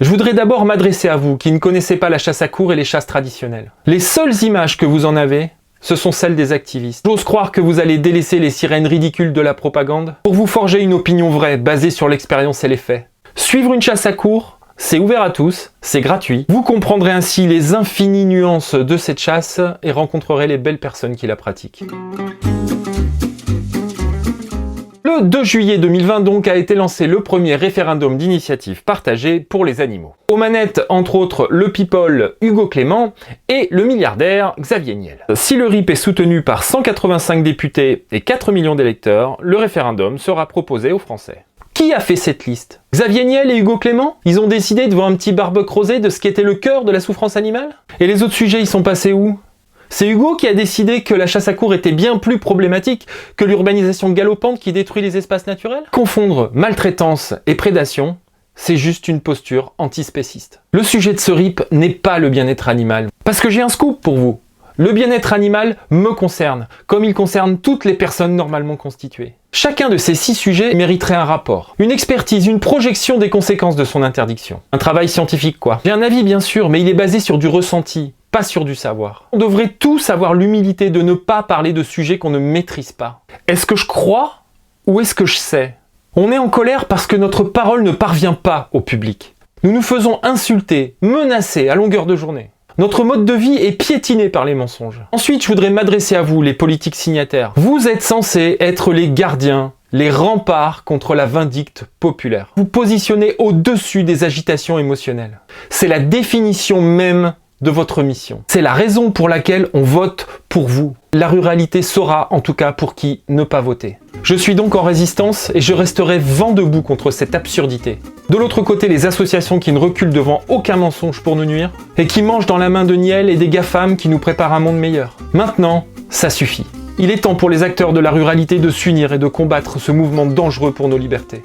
Je voudrais d'abord m'adresser à vous qui ne connaissez pas la chasse à courre et les chasses traditionnelles. Les seules images que vous en avez, ce sont celles des activistes. J'ose croire que vous allez délaisser les sirènes ridicules de la propagande pour vous forger une opinion vraie, basée sur l'expérience et les faits. Suivre une chasse à courre, c'est ouvert à tous, c'est gratuit. Vous comprendrez ainsi les infinies nuances de cette chasse et rencontrerez les belles personnes qui la pratiquent. Le 2 juillet 2020 donc a été lancé le premier référendum d'initiative partagée pour les animaux. Aux manettes, entre autres, le people Hugo Clément et le milliardaire Xavier Niel. Si le RIP est soutenu par 185 députés et 4 millions d'électeurs, le référendum sera proposé aux Français. Qui a fait cette liste? Xavier Niel et Hugo Clément? Ils ont décidé devant un petit barbecue rosé de ce qui était le cœur de la souffrance animale? Et les autres sujets, ils sont passés où? C'est Hugo qui a décidé que la chasse à courre était bien plus problématique que l'urbanisation galopante qui détruit les espaces naturels? Confondre maltraitance et prédation, c'est juste une posture antispéciste. Le sujet de ce RIP n'est pas le bien-être animal. Parce que j'ai un scoop pour vous. Le bien-être animal me concerne, comme il concerne toutes les personnes normalement constituées. Chacun de ces 6 sujets mériterait un rapport, une expertise, une projection des conséquences de son interdiction. Un travail scientifique quoi. J'ai un avis bien sûr, mais il est basé sur du ressenti, pas sur du savoir. On devrait tous avoir l'humilité de ne pas parler de sujets qu'on ne maîtrise pas. Est-ce que je crois ou est-ce que je sais? On est en colère parce que notre parole ne parvient pas au public. Nous nous faisons insulter, menacer à longueur de journée. Notre mode de vie est piétiné par les mensonges. Ensuite, je voudrais m'adresser à vous, les politiques signataires. Vous êtes censés être les gardiens, les remparts contre la vindicte populaire. Vous positionnez au-dessus des agitations émotionnelles. C'est la définition même de votre mission. C'est la raison pour laquelle on vote pour vous. La ruralité saura en tout cas pour qui ne pas voter. Je suis donc en résistance et je resterai vent debout contre cette absurdité. De l'autre côté, les associations qui ne reculent devant aucun mensonge pour nous nuire et qui mangent dans la main de Niel et des GAFAM qui nous préparent un monde meilleur. Maintenant, ça suffit. Il est temps pour les acteurs de la ruralité de s'unir et de combattre ce mouvement dangereux pour nos libertés.